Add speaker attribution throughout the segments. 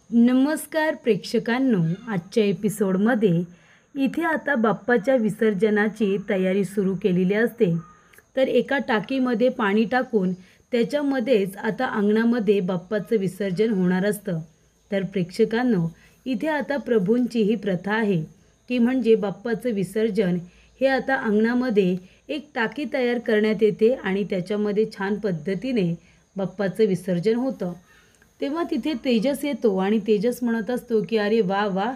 Speaker 1: नमस्कार प्रेक्षकांनो, आजच्या एपिसोडमध्ये इथे आता बाप्पाच्या विसर्जनाची तयारी सुरू केलेली असते. तर एका टाकीमध्ये पाणी टाकून त्याच्यामध्येच आता अंगणामध्ये बाप्पाचं विसर्जन होणार असतं. तर प्रेक्षकांनो, इथे आता प्रभूंची ही प्रथा आहे की म्हणजे बाप्पाचं विसर्जन हे आता अंगणामध्ये एक टाकी तयार करण्यात येते आणि त्याच्यामध्ये छान पद्धतीने बाप्पाचं विसर्जन होतं. तेव्हा तिथे तेजस येतो आणि तेजस म्हणत असतो की अरे वा वा,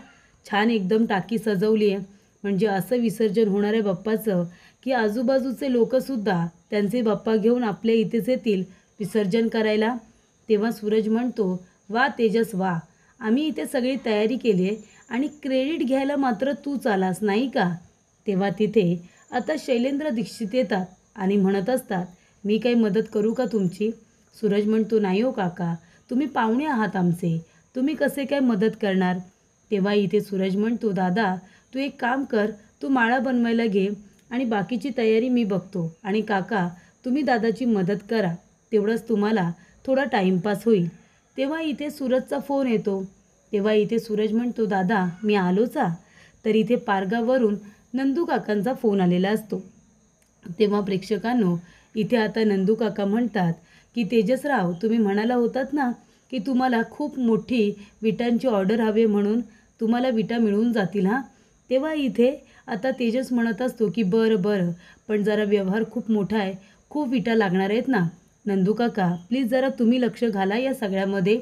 Speaker 1: छान एकदम टाकी सजवली आहे. म्हणजे असं विसर्जन होणार आहे बाप्पाचं की आजूबाजूचे लोकंसुद्धा त्यांचे बाप्पा घेऊन आपल्या इथेच येतील विसर्जन करायला. तेव्हा सूरज म्हणतो, वा तेजस वा, आम्ही इथे सगळी तयारी केली आहे आणि क्रेडिट घ्यायला मात्र तूच आलास नाही का. तेव्हा तिथे आता शैलेंद्र दीक्षित येतात आणि म्हणत असतात, मी काही मदत करू का तुमची. सूरज म्हणतो, नाही हो काका, तुम्ही पाहुणे आहात आमचे, तुम्ही कसे काय मदत करणार. तेव्हा इथे सूरज म्हणतो, दादा तू एक काम कर, तू माळा बनवायला घे आणि बाकीची तयारी मी बघतो आणि काका तुम्ही दादाची मदत करा, तेवढंच तुम्हाला थोडा टाईमपास होईल. तेव्हा इथे सूरजचा फोन येतो. तेव्हा इथे सूरज म्हणतो, दादा मी आलोच हा. तर इथे पारगावरून नंदू काकांचा फोन आलेला असतो. तेव्हा प्रेक्षकांनो, इथे आता नंदू काका म्हणतात की तेजसराव, तुम्ही म्हणाला होतात ना की तुम्हाला खूप मोठी विटांची ऑर्डर हवी म्हणून तुम्हाला विटा मिळून जातील हां. तेव्हा इथे आता तेजस म्हणत असतो की बरं बरं, पण जरा व्यवहार खूप मोठा आहे, खूप विटा लागणार आहेत ना. नंदू काका प्लीज जरा तुम्ही लक्ष घाला या सगळ्यामध्ये.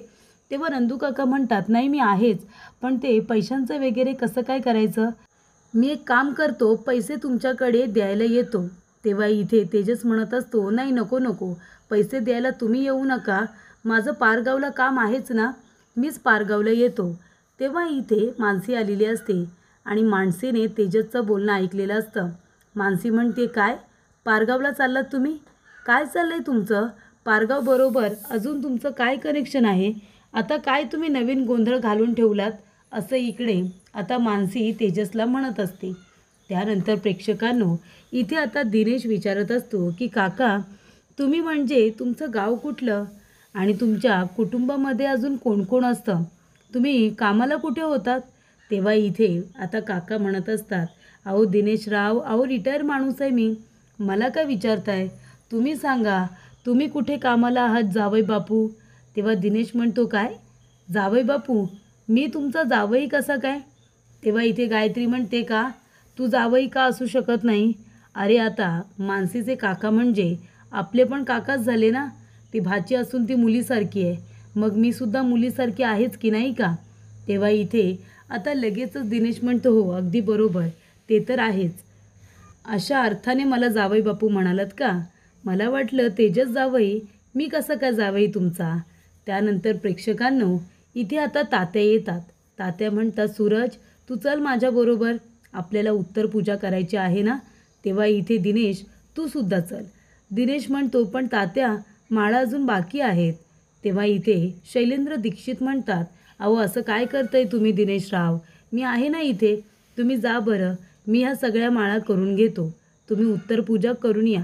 Speaker 1: तेव्हा नंदू काका म्हणतात, नाही मी आहेच, पण ते पैशांचं वगैरे कसं काय करायचं. मी एक काम करतो, पैसे तुमच्याकडे द्यायला येतो. तेव्हा इथे तेजस म्हणत असतो, नाही नको नको, पैसे द्यायला तुम्ही येऊ नका, माझं पारगावला काम आहेच ना, मीच पारगावला येतो. तेव्हा इथे मानसी आलेली असते आणि मानसीने तेजसचं बोलणं ऐकलेलं असतं. मानसी म्हणते, काय पारगावला चाललात तुम्ही, काय चाललं आहे तुमचं, पारगाव बरोबर अजून तुमचं काय कनेक्शन आहे, आता काय तुम्ही नवीन गोंधळ घालून ठेवलात, असं इकडे आता मानसी तेजसला म्हणत असते. त्यानंतर प्रेक्षकांनो, इथे आता दिनेश विचारत असतो की काका तुम्ही म्हणजे तुमचं गाव कुठलं आणि तुमच्या कुटुंबामध्ये अजून कोण कोण असतं, तुम्ही कामाला कुठे होतात. तेव्हा इथे आता काका म्हणत असतात, अहो दिनेशराव, अहो रिटायर माणूस आहे मी, मला काय विचारताय, तुम्ही सांगा तुम्ही कुठे कामाला आहात जावई बापू. तेव्हा दिनेश म्हणतो, काय जावई बापू, मी तुमचा जावई कसा काय. तेव्हा इथे गायत्री म्हणते, का तू जावई का असू शकत नाही. अरे आता मानसीचे काका म्हणजे आपले पण काकाच झाले ना, ती भाची असून ती मुलीसारखी आहे, मग मी सुद्धा मुलीसारखी आहेच की नाही का. तेव्हा इथे आता लगेचच दिनेश म्हणतो, हो अगदी बरोबर, ते तर आहेच. अशा अर्थाने मला जावई बापू म्हणालात का, मला वाटलं तेजस जावई, मी कसा काय जावई तुमचा. त्यानंतर प्रेक्षकांनो, इथे आता तात्या येतात. तात्या म्हणतात, सूरज तू चल माझ्याबरोबर, आपल्याला उत्तर पूजा करायची आहे ना. तेव्हा इथे दिनेश, तू सुद्धा चल. दिनेश म्हणतो, पण तात्या माळा अजून बाकी आहेत. तेव्हा इथे शैलेंद्र दीक्षित म्हणतात, अहो असं काय करताय तुम्ही दिनेशराव, मी आहे ना इथे, तुम्ही जा बरं, मी ह्या सगळ्या माळा करून घेतो, तुम्ही उत्तर पूजा करून या.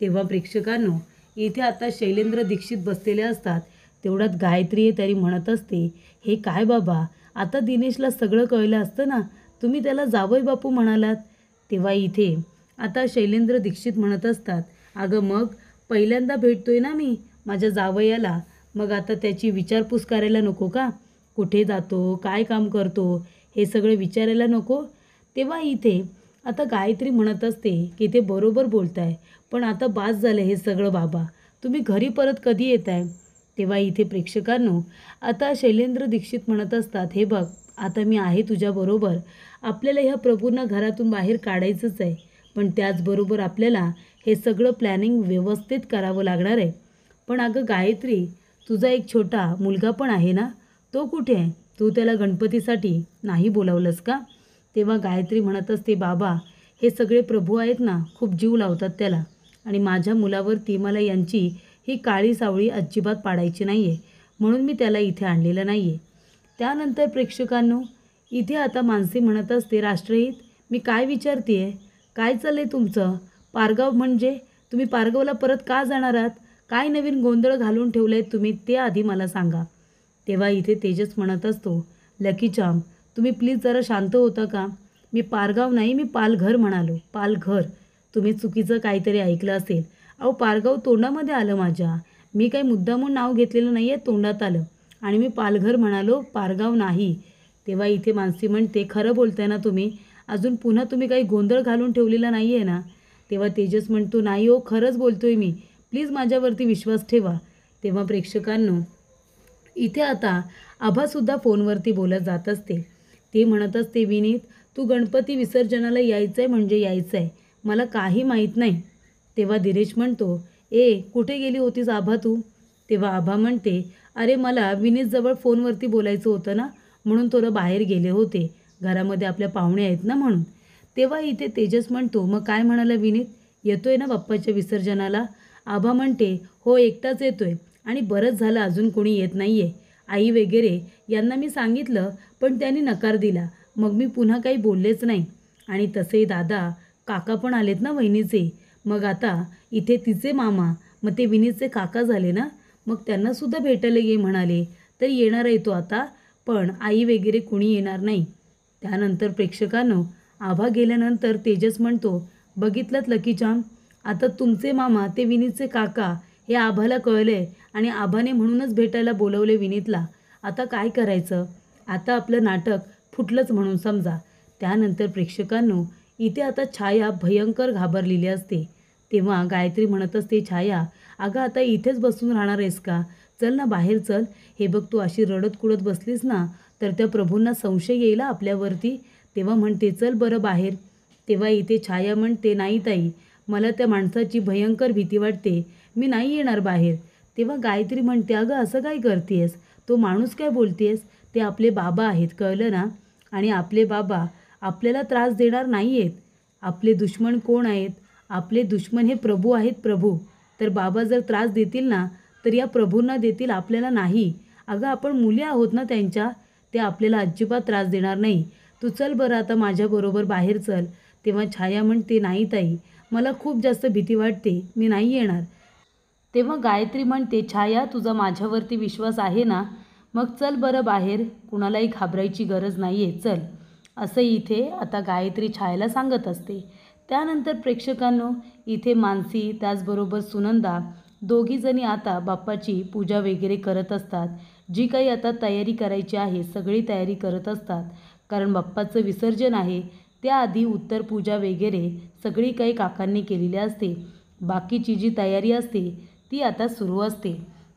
Speaker 1: तेव्हा प्रेक्षकांनो, इथे आता शैलेंद्र दीक्षित बसलेले असतात. तेवढ्यात गायत्री तरी म्हणत असते, हे काय बाबा, आता दिनेशला सगळं कळलं असतं ना, तुम्ही त्याला जावई बापू म्हणालात. तेव्हा इथे आता शैलेंद्र दीक्षित म्हणत असतात, अगं मग पहिल्यांदा भेटतोय ना मी माझ्या जावयाला, मग आता त्याची विचारपूस करायला नको का, कुठे जातो, काय काम करतो, हे सगळं विचारायला नको. तेव्हा इथे आता गायत्री म्हणत असते की ते बरोबर बोलताय, पण आता बास झालं हे सगळं बाबा, तुम्ही घरी परत कधी येत आहे. तेव्हा इथे प्रेक्षकांनो, आता शैलेंद्र दीक्षित म्हणत असतात, हे बघ आता मी आहे तुझ्याबरोबर, आपल्याला ह्या प्रभूंना घरातून बाहेर काढायचंच आहे, पण त्याचबरोबर आपल्याला हे सगळं प्लॅनिंग व्यवस्थित करावं लागणार आहे. पण अगं गायत्री, तुझा एक छोटा मुलगा पण आहे ना, तो कुठे आहे, तू त्याला गणपतीसाठी नाही बोलावलंस का. तेव्हा गायत्री म्हणत असते, बाबा हे सगळे प्रभू आहेत ना, खूप जीव लावतात त्याला, आणि माझ्या मुलावरती मला यांची ही काळी सावळी अजिबात पाडायची नाही आहे, म्हणून मी त्याला इथे आणलेलं नाही आहे. त्यानंतर प्रेक्षकांनो, इथे आता मानसी म्हणत असते, राष्ट्रहित, मी काय विचारते आहे, काय चाललं आहे तुमचं, पारगाव म्हणजे तुम्ही पारगावला परत का जाणार आहात, काय नवीन गोंधळ घालून ठेवलं आहे तुम्ही, ते आधी मला सांगा. तेव्हा इथे तेजस म्हणत असतो, लकीचाम तुम्ही प्लीज जरा शांत होता का? मी पारगाव नाही, मी पालघर म्हणालो. पालघर. तुम्ही चुकीचं काहीतरी ऐकलं असेल. अहो पारगाव तोंडामध्ये आलं माझ्या. मी काही मुद्दामून नाव घेतलेलं नाही आहे, तोंडात आलं आणि मी पालघर म्हणालो, पारगाव नाही. तेव्हा इथे मानसी म्हणते, खरं बोलताय ना तुम्ही? अजून पुन्हा तुम्ही काही गोंधळ घालून ठेवलेला नाही आहे ना? तेव्हा तेजस म्हणतो, नाही हो, खरंच बोलतोय मी. प्लीज माझ्यावरती विश्वास ठेवा. तेव्हा प्रेक्षकांनो इथे आता आभासुद्धा फोनवरती बोलत जात असते. ते म्हणत असते, विनीत तू गणपती विसर्जनाला यायचं आहे म्हणजे यायचं आहे, मला काही माहीत नाही. तेव्हा दिनेश म्हणतो, कुठे गेली होतीस आभा तू? तेव्हा आभा म्हणते, अरे मला विनीतजवळ फोनवरती बोलायचं होतं ना, म्हणून थोडं बाहेर गेले होते. घरामध्ये आपल्या पाहुणे आहेत ना म्हणून. तेव्हा इथे तेजस म्हणतो, मग काय म्हणाला विनीत? येतोय ना बाप्पाच्या विसर्जनाला? आभा म्हणते, हो एकटाच येतोय आणि बरंच झालं अजून कोणी येत नाही आहे. आई वगैरे यांना मी सांगितलं पण त्यांनी नकार दिला. मग मी पुन्हा काही बोललेच नाही. आणि तसे दादा काका पण आलेत ना वहिनीचे. मग आता इथे तिचे मामा, मग ते विनीतचे काका झाले ना, मग त्यांनासुद्धा भेटायला ये म्हणाले. तर येणार आहे तो आता, पण आई वगैरे कोणी येणार नाही. त्यानंतर प्रेक्षकांनो आभा गेल्यानंतर तेजस म्हणतो, बघितलंत लकीचाम, आता तुमचे मामा ते विनीतचे काका हे आभाला कळले आणि आभाने म्हणूनच भेटायला बोलवले विनीतला. आता काय करायचं? आता आपलं नाटक फुटलंच म्हणून समजा. त्यानंतर प्रेक्षकांनो इथे आता छाया भयंकर घाबरलेली असते. तेव्हा गायत्री म्हणत असते, छाया अगं आता इथेच बसून राहणार आहेस का? चल ना बाहेर चल. हे बघ तू अशी रडत कुडत बसलीस ना तर त्या प्रभूंना संशय येईल आपल्यावरती. तेव्हा म्हणते, चल बरं बाहेर. तेव्हा इथे छाया म्हणते, नाही ताई, मला त्या माणसाची भयंकर भीती वाटते, मी नाही येणार बाहेर. तेव्हा गायत्री म्हणते, अगं असं काय करतेस? तो माणूस काय बोलतेस? ते आपले बाबा आहेत, कळलं ना? आणि आपले बाबा आपल्याला त्रास देणार नाही आहेत. आपले दुश्मन कोण आहेत? आपले दुश्मन हे प्रभू आहेत, प्रभू. तर बाबा जर त्रास देतील ना तर या प्रभूंना देतील, आपल्याला नाही. अगं आपण मुली आहोत ना त्यांच्या, ते आपल्याला अजिबात त्रास देणार नाही. तू चल बरं आता माझ्याबरोबर बाहेर चल. तेव्हा छाया म्हणते, नाही ताई, मला खूप जास्त भीती वाटते, मी नाही येणार. तेव्हा गायत्री म्हणते, छाया तुझा माझ्यावरती विश्वास आहे ना? मग चल बरं बाहेर, कुणालाही घाबरायची गरज नाही आहे, चल. असं इथे आता गायत्री छायाला सांगत असते. त्यानंतर प्रेक्षकांनो इथे मानसी त्याचबरोबर सुनंदा दोघीजणी आता बाप्पाची पूजा वगैरे करत असतात. जी काही आता तयारी करायची आहे सगळी तयारी करत असतात. कारण बाप्पाचं विसर्जन आहे, त्याआधी उत्तर पूजा वगैरे सगळी काही काकांनी केलेली असते. बाकीची जी तयारी असते ती आता सुरू असते.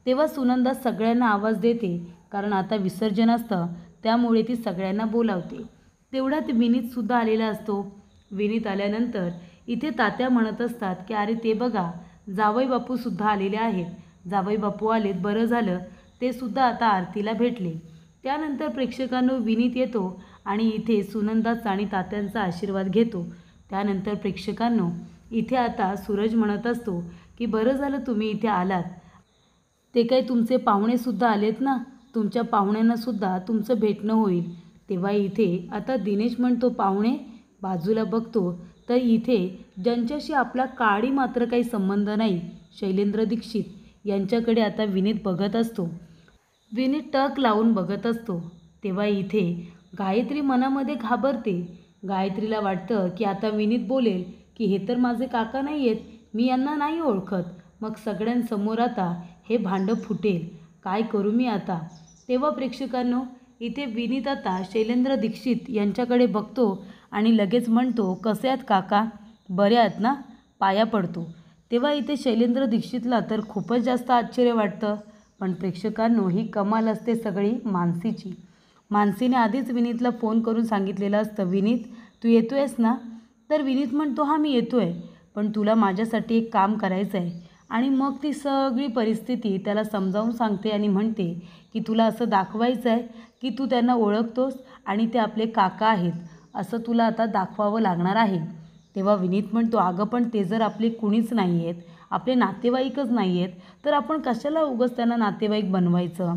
Speaker 1: तेव्हा सुनंदा सगळ्यांना आवाज देते, कारण आता विसर्जन असतं त्यामुळे ती सगळ्यांना बोलावते. तेवढ्यात विनीतसुद्धा आलेला असतो. विनीत आल्यानंतर इथे तात्या म्हणत असतात की अरे ते बघा जावई बापूसुद्धा आलेले आहेत. जावई बापू आलेत, बरं झालं, ते सुद्धा आता आरतीला भेटले. त्यानंतर प्रेक्षकांनो विनीत येतो आणि इथे सुनंदाचा आणि तात्यांचा आशीर्वाद घेतो. त्यानंतर प्रेक्षकांनो इथे आता सूरज म्हणत असतो की बरं झालं तुम्ही इथे आलात. ते काही तुमचे पाहुणेसुद्धा आलेत ना, तुमच्या पाहुण्यांनासुद्धा तुमचं भेटणं होईल. तेव्हा इथे आता दिनेश म्हणतो, पाहुणे? बाजूला बघतो तर इथे ज्यांच्याशी आपला काडी मात्र काही संबंध नाही, शैलेंद्र दीक्षित यांच्याकडे आता विनीत बघत असतो. विनीत टक लावून बघत असतो. तेव्हा इथे गायत्री मनामध्ये घाबरते. गायत्रीला वाटतं की आता विनीत बोलेल की हे तर माझे काका नाही आहेत, मी यांना नाही ओळखत. मग सगळ्यांसमोर आता हे भांडं फुटेल, काय करू मी आता? तेव्हा प्रेक्षकांनो इथे विनीत आता शैलेंद्र दीक्षित यांच्याकडे बघतो आणि लगेच म्हणतो, कसे आहेत काका? बरे आहेत ना? पाया पडतो. तेव्हा इथे शैलेंद्र दीक्षितला तर खूपच जास्त आश्चर्य वाटतं. पण प्रेक्षकांनो ही कमाल असते सगळी मानसीची. मानसीने आधीच विनीतला फोन करून सांगितलेलं असतं, विनीत तू येतो आहेस ना? तर विनीत म्हणतो, हां मी येतो आहे, पण तुला माझ्यासाठी एक काम करायचं आहे. आणि मग ती सगळी परिस्थिती त्याला समजावून सांगते आणि म्हणते की तुला असं दाखवायचं आहे की तू त्यांना ओळखतोस आणि ते आपले काका आहेत, असं तुला आता दाखवावं लागणार आहे. तेव्हा विनीत म्हणतो, अगं पण ते जर आपले कुणीच नाही आहेत, आपले नातेवाईकच नाही आहेत, तर आपण कशाला उगाच त्यांना नातेवाईक बनवायचं?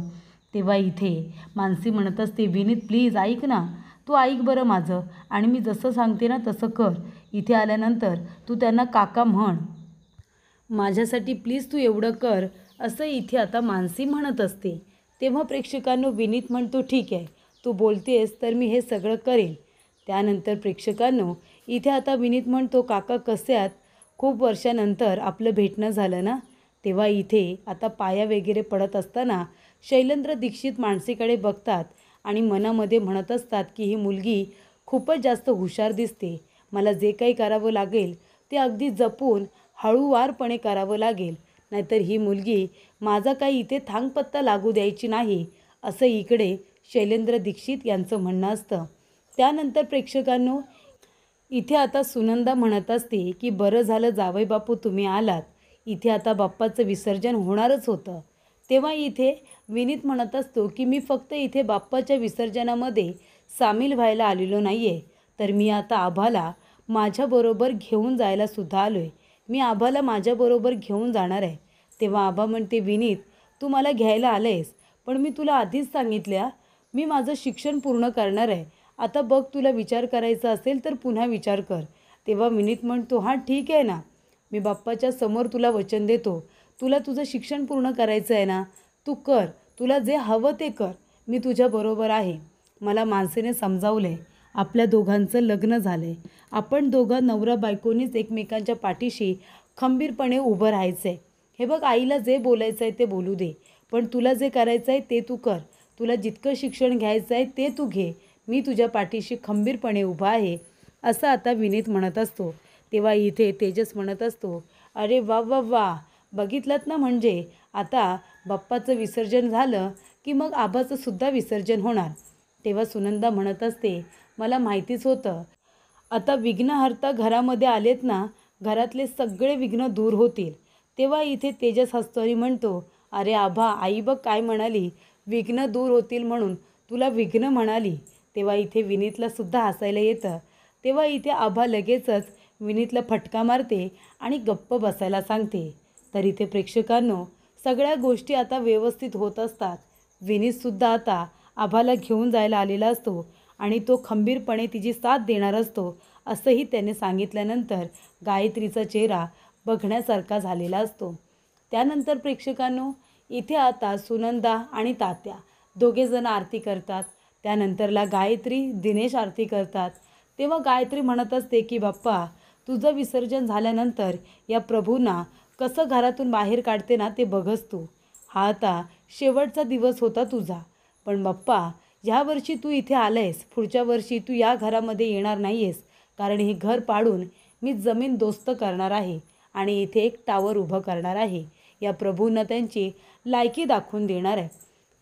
Speaker 1: तेव्हा इथे मानसी म्हणत असते, विनीत प्लीज ऐक ना, तू ऐक बरं माझं आणि मी जसं सांगते ना तसं कर. इथे आल्यानंतर तू त्यांना काका म्हण, माझ्यासाठी प्लीज तू एवढं कर, असं इथे आता मानसी म्हणत असते. तेव्हा प्रेक्षकांनो विनीत म्हणतो, ठीक आहे, तू बोलतेस तर मी हे सगळं करेन. त्यानंतर प्रेक्षकांनो इथे आता विनीत म्हणतो, काका कसे आहात? खूप वर्षानंतर आपलं भेटणं झालं ना. तेव्हा इथे आता पाया वगैरे पडत असताना शैलेंद्र दीक्षित मानसीकडे बघतात आणि मनामध्ये म्हणत असतात की ही मुलगी खूपच जास्त हुशार दिसते. मला जे काही करावं लागेल ते अगदी जपून हळूवारपणे करावं लागेल, नाहीतर ही मुलगी माझा काही इथे थांगपत्ता लागू द्यायची नाही, असं इकडे शैलेंद्र दीक्षित यांचं म्हणणं असतं. त्यानंतर प्रेक्षकांनो इथे आता सुनंदा म्हणत असते की बरं झालं जावई बापू तुम्ही आलात, इथे आता बाप्पाचं विसर्जन होणारच होतं. तेव्हा इथे विनीत म्हणत असतो की मी फक्त इथे बाप्पाच्या विसर्जनामध्ये सामील व्हायला आलेलो नाही आहे, तर मी आता आभाला माझ्याबरोबर घेऊन जायला सुद्धा आलो आहे. मी आभाला माझ्याबरोबर घेऊन जाणार आहे. तेव्हा आभा म्हणते, विनीत तू मला घ्यायला आलं आहेस, पण मी तुला आधीच सांगितल्या मी माझं शिक्षण पूर्ण करणार आहे. आता बघ तुला विचार करायचा असेल तर पुन्हा विचार कर. तेव्हा विनीत म्हणतो, हां ठीक आहे ना, मी बाप्पाच्या समोर तुला वचन देतो, तुला तुझं शिक्षण पूर्ण करायचं आहे ना, तू कर, तुला जे हवं ते कर, मी तुझ्याबरोबर आहे. मला मानसीने समजावलं आहे, आपल्या दोघांचं लग्न झालं आहे, आपण दोघं नवरा बायकोनीच एकमेकांच्या पाठीशी खंबीरपणे उभं राहायचं आहे. हे बघ आईला जे बोलायचं आहे ते बोलू दे, पण तुला जे करायचं आहे ते तू कर, तुला जितकं शिक्षण घ्यायचं आहे ते तू घे, मी तुझ्या पाठीशी खंबीरपणे उभा आहे, असं आता विनीत म्हणत असतो. तेव्हा इथे तेजस म्हणत असतो, अरे वा वा वा, बघितलंत ना, म्हणजे आता बाप्पाचं विसर्जन झालं की मग आभाचं सुद्धा विसर्जन होणार. तेव्हा सुनंदा म्हणत असते, मला माहितीच होतं, आता विघ्नहर्ता घरामध्ये आलेत ना, घरातले सगळे विघ्न दूर होतील. तेव्हा इथे तेजस हसतो आणि म्हणतो, अरे आभा, आई बघ काय म्हणाली, विघ्न दूर होतील म्हणून तुला विघ्न म्हणाली. तेव्हा इथे विनीतला सुद्धा हसायला येतं. तेव्हा इथे आभा लगेचच विनीतला फटका मारते आणि गप्प बसायला सांगते. तर इथे प्रेक्षकांनो सगळ्या गोष्टी आता व्यवस्थित होत असतात. विनीतसुद्धा आता आभाला घेऊन जायला आलेला असतो आणि तो खंबीरपणे तिची साथ देणार असतो, असंही त्याने सांगितल्यानंतर गायत्रीचा चेहरा बघण्यासारखा झालेला असतो. त्यानंतर प्रेक्षकांनो इथे आता सुनंदा आणि तात्या दोघेजण आरती करतात. त्यानंतरला गायत्री दिनेश आरती करतात. तेव्हा गायत्री म्हणत असते की बाप्पा तुझं विसर्जन झाल्यानंतर या प्रभूंना कसं घरातून बाहेर काढते ना ते बघच तू. हा आता शेवटचा दिवस होता तुझा, पण बाप्पा ह्या वर्षी तू इथे आला आहेस, पुढच्या वर्षी तू या घरामध्ये येणार नाही आहेस, कारण हे घर पाडून मी जमीन दोस्त करणार आहे आणि इथे एक टावर उभं करणार आहे. या प्रभूंना त्यांची लायकी दाखवून देणार आहे.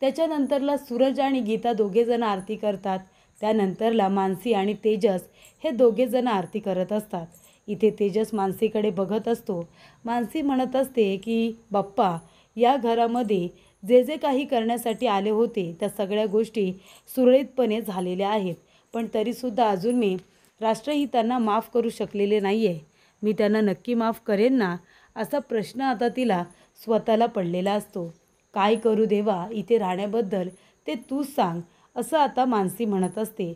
Speaker 1: त्याच्यानंतरला सूरज आणि गीता दोघेजण आरती करतात. त्यानंतरला मानसी आणि तेजस हे दोघेजण आरती करत असतात. इथे तेजस मानसीकडे बघत असतो. मानसी म्हणत असते की बाप्पा या घरामध्ये जे जे काही करण्यासाठी आले होते त्या सगळ्या गोष्टी सुरळीतपणे झालेल्या आहेत, पण तरीसुद्धा अजून मी राष्ट्रहितांना माफ करू शकलेले नाही आहे. मी त्यांना नक्की माफ करेन ना, असा प्रश्न आता तिला स्वतःला पडलेला असतो. काय करू देवा इथे राहण्याबद्दल ते तूच सांग, असं आता मानसी म्हणत असते.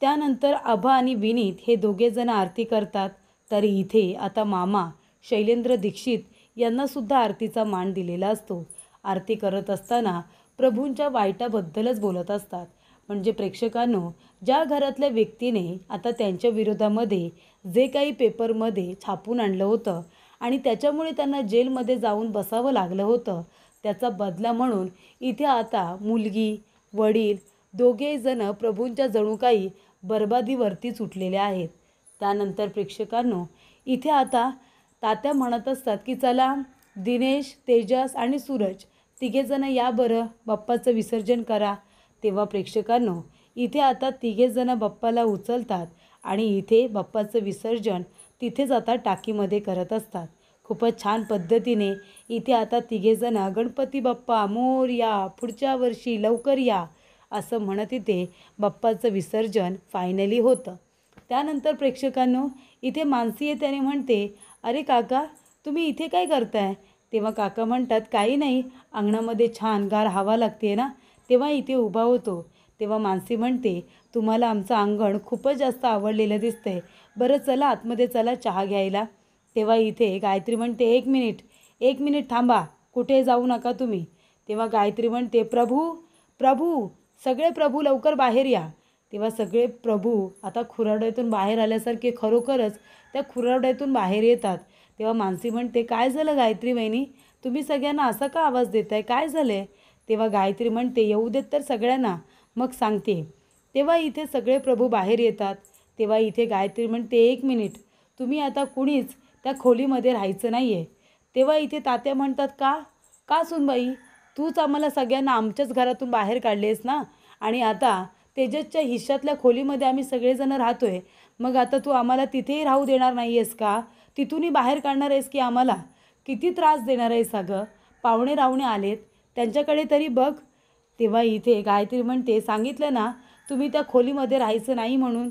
Speaker 1: त्यानंतर आभा आणि विनीत हे दोघेजण आरती करतात. तर इथे आता मामा शैलेंद्र दीक्षित यांनासुद्धा आरतीचा मान दिलेला असतो. आरती करत असताना प्रभूंच्या वाईटाबद्दलच बोलत असतात. म्हणजे प्रेक्षकांनो ज्या घरातल्या व्यक्तीने आता त्यांच्या विरोधामध्ये जे काही पेपरमध्ये छापून आणलं होतं आणि त्याच्यामुळे त्यांना जेलमध्ये जाऊन बसावं लागलं होतं, त्याचा बदला म्हणून इथे आता मुलगी वडील दोघेजण प्रभूंच्या जणू काही बरबादीवरतीच उठलेले आहेत. त्यानंतर प्रेक्षकांनो इथे आता तात्या म्हणत असतात की चला दिनेश, तेजस आणि सूरज तिघेजण या बरं, बाप्पाचं विसर्जन करा. तेव्हा प्रेक्षकांनो इथे आता तिघेजण बाप्पाला उचलतात आणि इथे बाप्पाचं विसर्जन तिथेच आता टाकीमध्ये करत असतात. खूपच छान पद्धतीने इथे आता तिघेजण गणपती बाप्पा मोरया, पुढच्या वर्षी लवकर या, असं म्हणत इथे बाप्पाचं विसर्जन फायनली होतं. त्यानंतर प्रेक्षकांनो इथे मानसी येते आणि म्हणते, अरे काका तुम्ही इथे काय करताय? तेव्हा काका म्हणतात, काही नाही, अंगणामध्ये छान गार हवा लागते ना, तेव्हा इथे उभा होतो. तेव्हा मानसी म्हणते, तुम्हाला आमचं अंगण खूपच जास्त आवडलेलं दिसतंय, बरं चला आतमध्ये चला चहा घ्यायला. तेव्हा इथे गायत्री म्हणते, एक मिनिट थांबा, कुठे जाऊ नका तुम्ही. तेव्हा गायत्री म्हणते, प्रभू प्रभू, सगळे प्रभू लवकर बाहेर या. तेव्हा सगळे प्रभू आता खुराड्यातून बाहेर आल्यासारखे खरोखरच त्या खुराड्यातून बाहेर येतात. तेव्हा मानसी म्हणते, काय झालं गायत्री वहिनी, तुम्ही सगळ्यांना असा का आवाज देताय, काय झालं आहे? तेव्हा गायत्री म्हणते, येऊ देत तर सगळ्यांना, मग सांगते. तेव्हा इथे सगळे प्रभू बाहेर येतात. तेव्हा इथे गायत्री म्हणते, एक मिनिट, तुम्ही आता कुणीच त्या खोलीमध्ये राहायचं नाही आहे. तेव्हा इथे तात्या म्हणतात, का का सुनबाई, तूच आम्हाला सगळ्यांना आमच्याच घरातून बाहेर काढलेस ना, आणि आता तेजसच्या हिश्श्यातल्या खोलीमध्ये आम्ही सगळेजण राहतोय, मग आता तू आम्हाला तिथेही राहू देणार नाही आहेस का? तिथूनही बाहेर काढणार आहेस की आम्हाला? किती त्रास देणार आहेस अगं? पाहुणे रावणे आलेत, त्यांच्याकडे तरी बघ. तेव्हा इथे गायत्री म्हणते, सांगितलं ना तुम्ही त्या खोलीमध्ये राहायचं नाही म्हणून.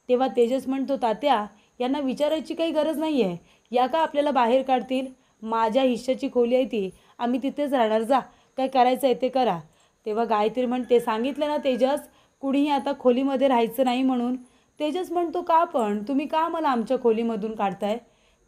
Speaker 1: तेव्हा तेजस म्हणतो, तात्या यांना विचारायची काही गरज नाही आहे, या का आपल्याला बाहेर काढतील? माझ्या हिश्श्याची खोली आहे ती, आम्ही तिथेच राहणार, जा काय करायचं आहे ते करा. तेव्हा गायत्री म्हणते, सांगितलं ना तेजस, कुणीही आता खोलीमध्ये राहायचं नाही म्हणून. तेजस म्हणतो, का पण तुम्ही का मला आमच्या खोलीमधून काढताय?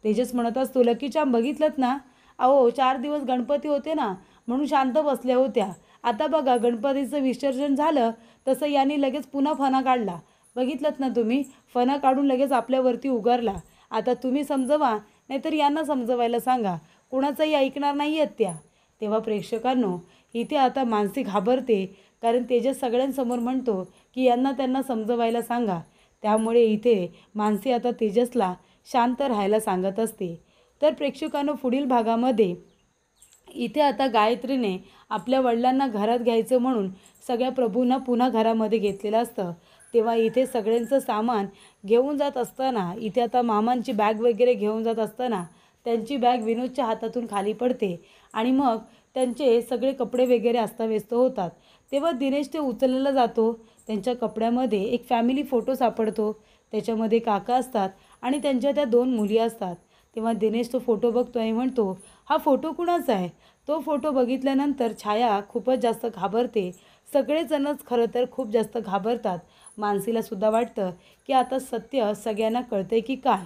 Speaker 1: तेजस म्हणत असतो, लकीचाम बघितलंत ना, अहो 4 दिवस गणपती होते ना म्हणून शांत बसल्या होत्या. आता बघा गणपतीचं विसर्जन झालं तसं यांनी लगेच पुन्हा फणा काढला. बघितलंत ना तुम्ही, फणा काढून लगेच आपल्यावरती उगारला. आता तुम्ही समजवा, नाहीतर यांना समजवायला सांगा, कुणाचंही ऐकणार नाही आहेत त्या. तेव्हा प्रेक्षकांनो, इथे आता मानसी घाबरते, कारण तेजस सगळ्यांसमोर म्हणतो की यांना त्यांना समजवायला सांगा. त्यामुळे इथे मानसी आता तेजसला शांत राहायला सांगत असते. तर प्रेक्षकांनो, पुढील भागामध्ये इथे आता गायत्रीने आपल्या वडिलांना घरात घ्यायचं म्हणून सगळ्या प्रभूंना पुन्हा घरामध्ये घेतलेलं असतं. तेव्हा इथे सगळ्यांचं सामान घेऊन जात असताना, इथे आता मामांची बॅग वगैरे घेऊन जात असताना त्यांची बॅग विनोदच्या हातातून खाली पडते आणि मग त्यांचे सगळे कपडे वगैरे अस्ताव्यस्त होतात. तेव्हा दिनेश ते उचलला जातो. त्यांच्या कपड्यामध्ये एक फॅमिली फोटो सापडतो. त्याच्यामध्ये काका असतात आणि त्यांच्या त्या 2 मुली असतात. तेव्हा दिनेश तो फोटो बघतो आणि म्हणतो, हा फोटो कुणाचा आहे? तो फोटो बघितल्यानंतर छाया खूपच जास्त घाबरते. सगळेजणच खरं तर खूप जास्त घाबरतात. मानसीला सुद्धा वाटतं की आता सत्य सगळ्यांना कळतंय की काय.